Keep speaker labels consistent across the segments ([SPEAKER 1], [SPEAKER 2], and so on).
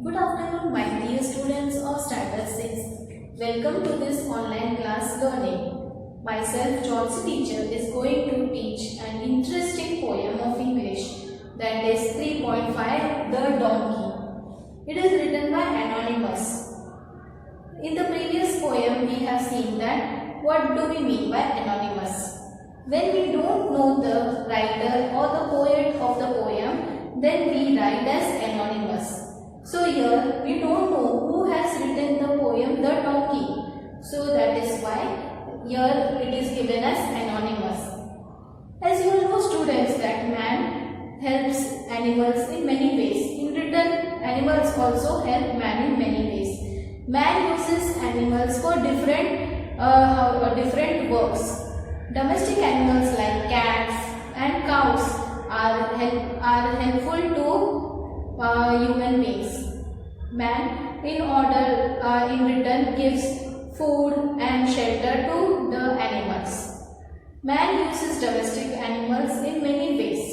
[SPEAKER 1] Good afternoon, my dear students of Standard 6. Welcome to this online class learning. Myself, Jhansi teacher, is going to teach an interesting poem of English, that is 3.5, The Donkey. It is written by Anonymous. In the previous poem, we have seen that what do we mean by anonymous. When we don't know the writer or the poet of the poem, then we write as anonymous. So here we don't know who has written the poem The Donkey. So that is why here it is given as anonymous. As you know, students, that man helps animals in many ways. In return, animals also help man in many ways. Man uses animals for different works. Domestic animals like cats and cows are helpful to human beings. Man, in return, gives food and shelter to the animals. Man uses domestic animals in many ways,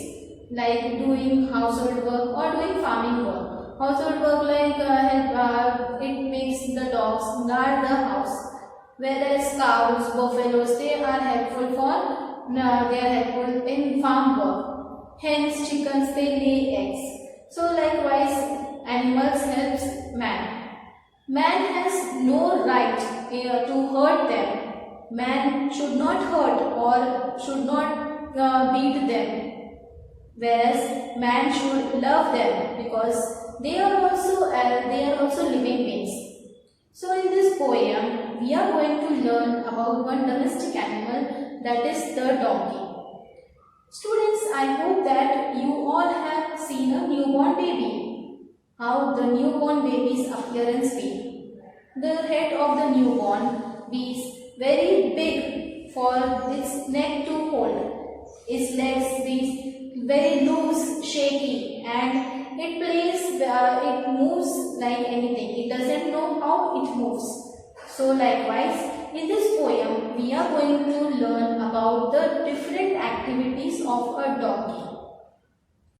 [SPEAKER 1] like doing household work or doing farming work. Household work like it makes the dogs guard the house. Whereas cows, buffaloes, they are helpful in farm work. Hens, chickens, they lay eggs. So likewise, animals helps man. Man has no right to hurt them. Man should not hurt or should not beat them. Whereas man should love them because they are also living beings. So in this poem, we are going to learn about one domestic animal, that is the donkey. Students, I hope that you all have seen a newborn baby. How the newborn baby's appearance be. The head of the newborn is very big for its neck to hold. Its legs be very loose, shaky, and it moves like anything. It doesn't know how it moves. So likewise, in this poem, we are going to learn about the different activities of a donkey.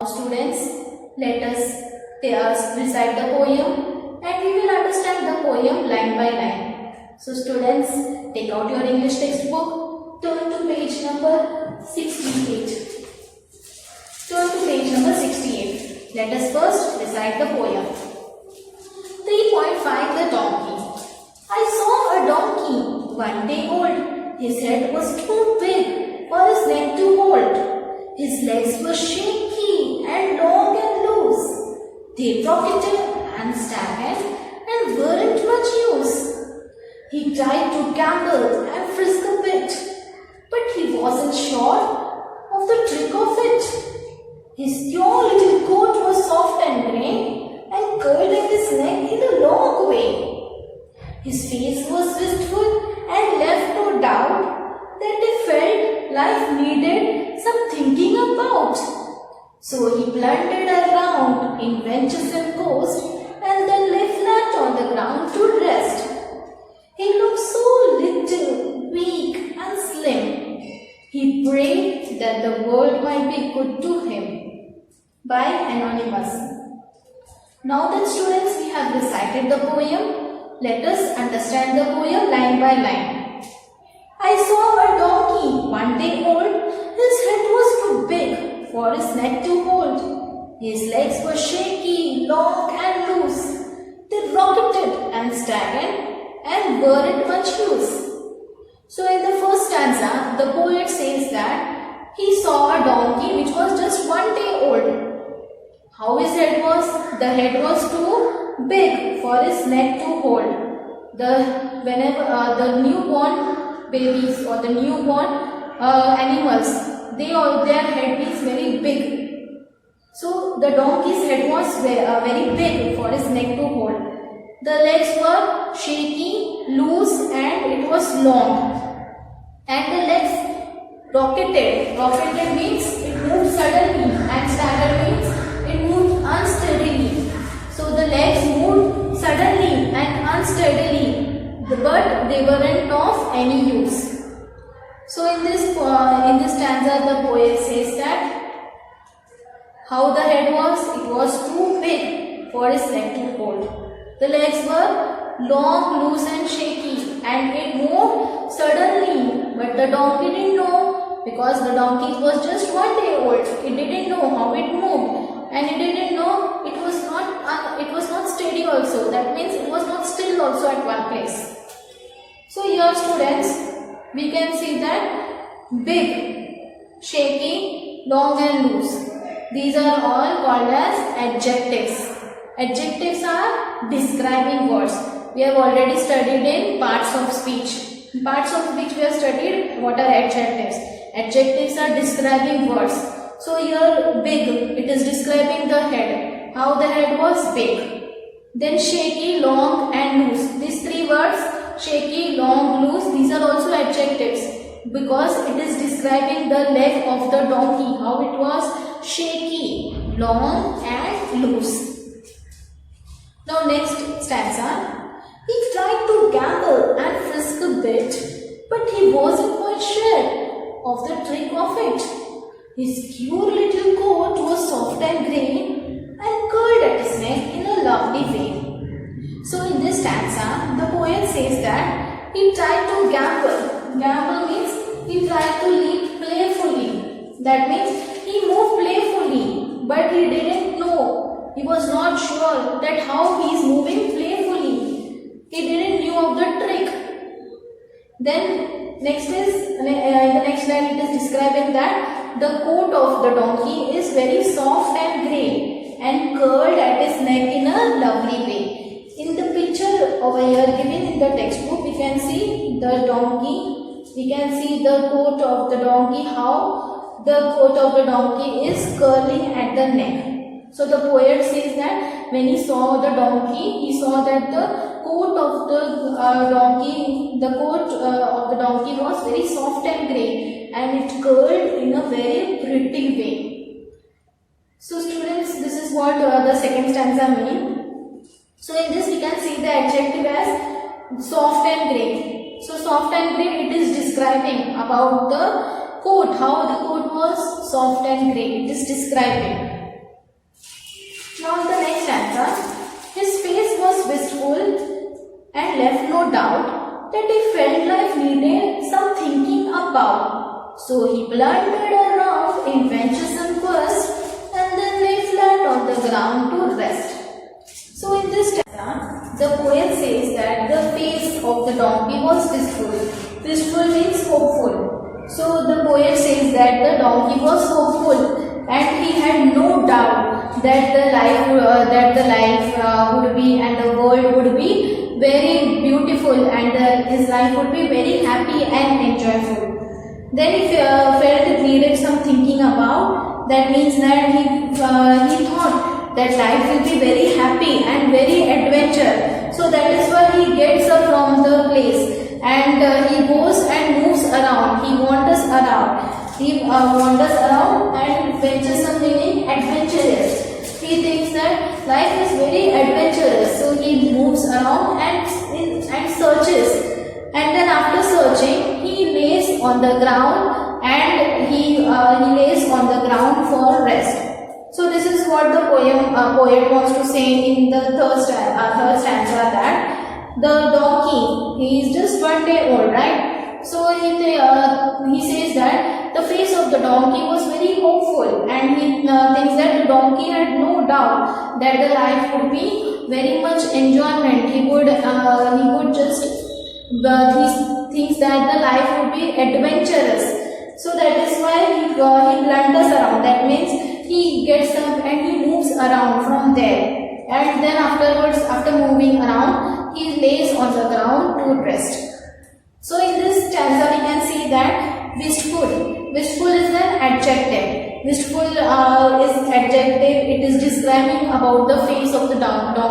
[SPEAKER 1] Now students, let us recite the poem and we will understand the poem line by line. So students, take out your English textbook, turn to page number 68. Turn to page number 68. Let us first recite the poem. 3.5, The Donkey. I saw a donkey, 1 day old. His head was too big for his neck to hold. His legs were shaky and long and loose. They rocketed and staggered and weren't much use. He tried to gambol and frisk a bit, but he wasn't sure of the trick of it. His pure little coat was soft and grey and curled at his neck in a long way. His face was wistful and left no doubt that he felt life needed some thinking about. So he blundered around in venturesome coast and then lay flat on the ground to rest. He looked so little, weak and slim. He prayed that the world might be good to him. By Anonymous. Now that students, we have recited the poem, let us understand the poem line by line. I saw a donkey, 1 day old. His head was too big for his neck to hold. His legs were shaky, long and loose. They rocketed and staggered and weren't much use. So in the first stanza, the poet says that he saw a donkey which was just 1 day old. How his head was? The head was too big for his neck to hold. Whenever the newborn babies or the newborn animals, their head is very big. So the donkey's head was very big for his neck to hold. The legs were shaky, loose, and it was long. And the legs rocketed. Rocketed means it moved suddenly, and staggered means it moved unsteadily. So the legs moved suddenly and unsteadily, but they weren't of any use. So in this stanza, the poet says that how the head was, it was too big for his leg to hold. The legs were long, loose and shaky, and it moved suddenly, but the donkey didn't know, because the donkey was just 1 day old. It didn't know how it moved, and it didn't know it was not steady also. That means it was not still also at one place. So here students, we can see that big, shaky, long and loose. These are all called as adjectives. Adjectives are describing words. We have already studied in parts of speech. In parts of speech we have studied what are adjectives. Adjectives are describing words. So here big, it is describing the head. How the head was big. Then shaky, long and loose. These three words, shaky, long, loose, these are also adjectives, because it is describing the leg of the donkey, how it was shaky, long and loose. Now next stanza. He tried to gambol and frisk a bit, but he wasn't quite sure of the trick of it. His cute little coat was soft and grey and curled at his neck in a lovely way. So in this stanza, the poet says that he tried to gambol. Gambol means he tried to leap playfully. That means he moved playfully, but he didn't know. He was not sure that how he is moving playfully. He didn't knew of the trick. Then next is in the next line it is describing that the coat of the donkey is very soft and grey and curled at his neck in a lovely way. In the picture over here given in the textbook, we can see the donkey. We can see the coat of the donkey, how the coat of the donkey is curling at the neck. So the poet says that when he saw the donkey, he saw that the coat of the donkey was very soft and grey and it curled in a very pretty way. So students, this is what the second stanza means. So in this we can see the adjective as soft and grey. So soft and grey, it is describing about the coat, how the coat was soft and grey. It is describing. Now in the next stanza, his face was wistful and left no doubt that he felt life needed some thinking about. So he blundered around in venturesome quest and then lay flat on the ground to rest. So in this stanza, the poet says that the face of the donkey was wistful. Wistful means hopeful. So the poet says that the donkey was hopeful and he had no doubt that the life would be and the world would be very beautiful and his life would be very happy and enjoyable. Then he felt it needed some thinking about. That means that he thought that life will be very happy and very adventure. So that is why he gets up from the place and he goes and moves around. He wanders around. He wanders around and venturesome meaning adventurous. He thinks that life is very adventurous, so he moves around and searches. And then after searching, he lays on the ground and he lays on the ground for rest. So this is what the poet wants to say in the third stanza, that the donkey, he is just 1 day old, right? So he says that the face of the donkey was very hopeful and he thinks that the donkey had no doubt that the life would be very much enjoyment. He would just he thinks that the life would be adventurous. So that is why he blunders around. That means he gets up and he moves around from there. And then afterwards, after moving around, he lays on the ground to rest. So in this stanza we can see that wistful. Wistful is an adjective. Wistful is adjective. It is describing about the face of the donkey.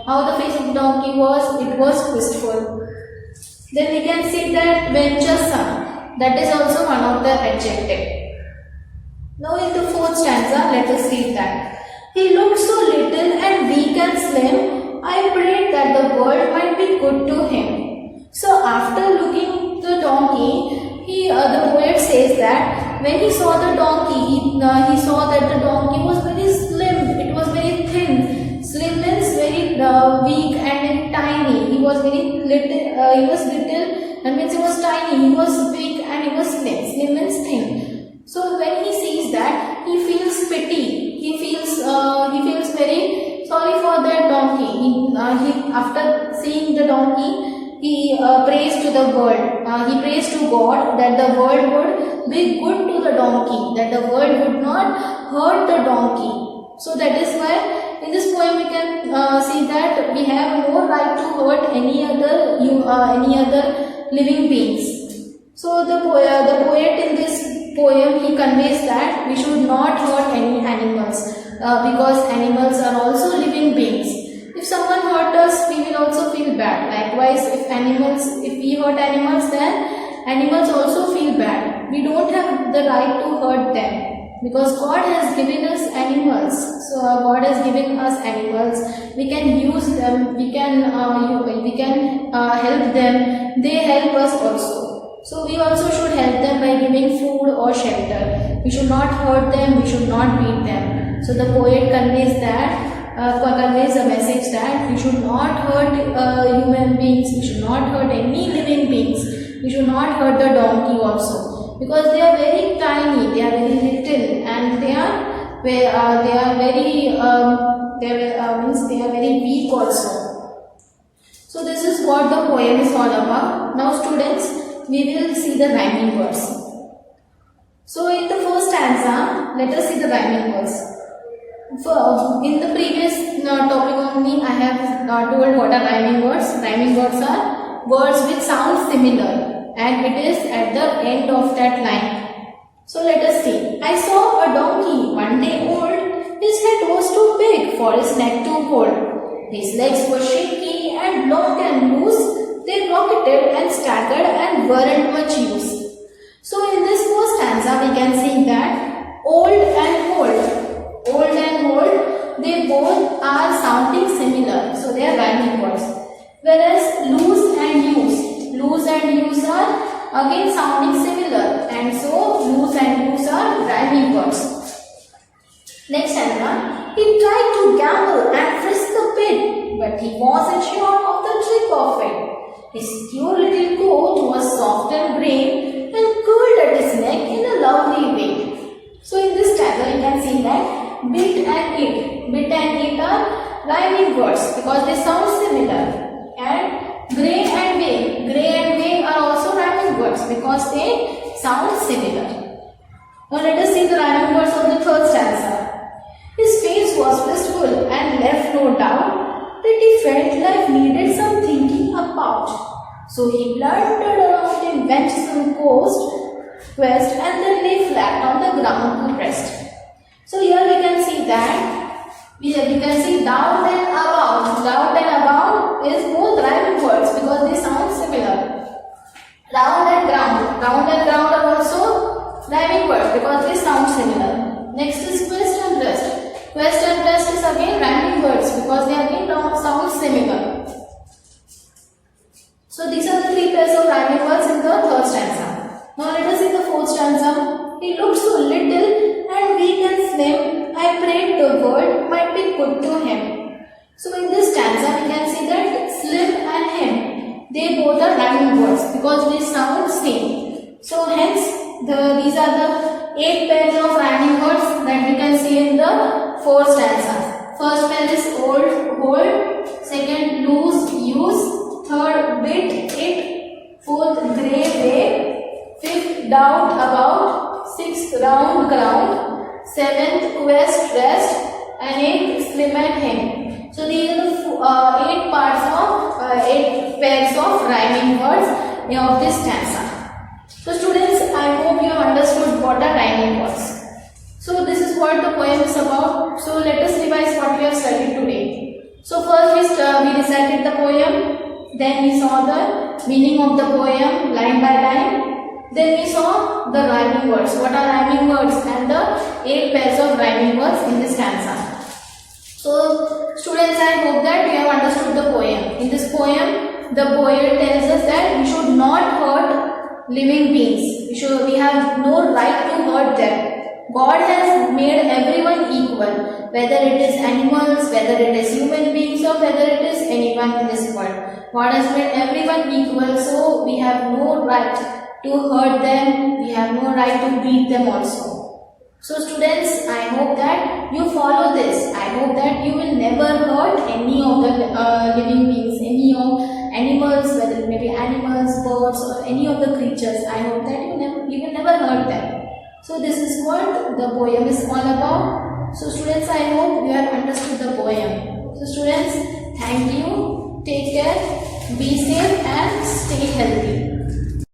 [SPEAKER 1] How the face of the donkey was, it was wistful. Then we can see that venturesome. That is also one of the adjective. Now in the fourth stanza, let us read that. He looked so little and weak and slim, I prayed that the world might be good to him. So after looking the donkey, the poet says that when he saw the donkey, he saw that the donkey was very slim. It was very thin. Slim weak and tiny. He was very little. He was little. That means he was tiny. He was weak and he was slim and thin. So when he sees that, he feels pity. He feels very sorry for that donkey. After seeing the donkey, he prays to the world. He prays to God that the world would be good to the donkey, that the world would not hurt the donkey. So that is why in this poem we can see that we have no right to hurt any other living beings. So the poet in this poem, he conveys that we should not hurt any animals because animals are also living beings. If someone hurt us, we will also feel bad. Likewise, if we hurt animals, then animals also feel bad. We don't have the right to hurt them. Because God has given us animals, so God has given us animals. We can use them. We can help them. They help us also. So we also should help them by giving food or shelter. We should not hurt them. We should not beat them. So the poet conveys a message that we should not hurt human beings. We should not hurt any living beings. We should not hurt the donkey also. Because they are very tiny, they are very little, and they are very weak also. So this is what the poem is all about. Now students, we will see the rhyming words. So in the first stanza, let us see the rhyming words. In the previous topic only, I have told what are rhyming words. Rhyming words are words which sound similar, and it is at the end of that line. So let us see. I saw a donkey 1 day old. His head was too big for his neck to hold. His legs were shaky and long and loose. They rocketed and staggered and weren't much use. So in this first stanza, we can see that old and old, they both are sounding similar. So they are rhyming words. Whereas loose and use are again sounding similar, and so loose and use are rhyming words. Next stanza. He tried to gamble and frisk the pit, but he wasn't sure of the trick of it. His cute little coat was soft and grey and curled at his neck in a lovely way. So in this stanza you can see that bit and it are rhyming words because they sound similar, and grey and way are also rhyming words because they sound similar. Now let us see the rhyming words of the third stanza. His face was wistful and left no doubt that he felt life needed some thinking about. So he blundered around in venturesome quest and then lay flat on the ground to rest. So here we can see that we can see down and about. Down and about is both rhyming words because they sound similar. Round and ground are also rhyming words because they sound similar. Next is quest and rest. Quest and rest is again rhyming words because they again sound similar. So these are the three pairs of rhyming words in the third stanza. Now let us see the fourth stanza. He looked so little and weak and slim. I prayed the world might be good to him. So in this stanza we can see that slim and him, they both are rhyming words because they sound same. So hence these are the 8 pairs of rhyming words that we can see in the fourth stanza. First pair is old, hold. Second, loose, use. Third, bit, it. Fourth, grey, way. Fifth, doubt, about. Sixth, round, ground. Seventh, quest, rest. And eighth, slim and him. So these are the 8 pairs of rhyming words of this stanza. So students, I hope you have understood what are rhyming words. So this is what the poem is about. So let us revise what we have studied today. So first we recited the poem, then we saw the meaning of the poem line by line. Then we saw the rhyming words. What are rhyming words and the 8 pairs of rhyming words in this stanza. So students, I hope that you have understood the poem. In this poem, the poet tells us that we should not hurt living beings. We have no right to hurt them. God has made everyone equal. whether it is animals, whether it is human beings, or whether it is anyone in this world. God has made everyone equal, so we have no right to hurt them, we have no right to beat them also. So students, I hope that you follow this. I hope that you will never hurt any of the living beings, any of animals, whether it may be animals, birds, or any of the creatures. I hope that you will never hurt them. So this is what the poem is all about. So students, I hope you have understood the poem. So students, thank you. Take care, be safe and stay healthy.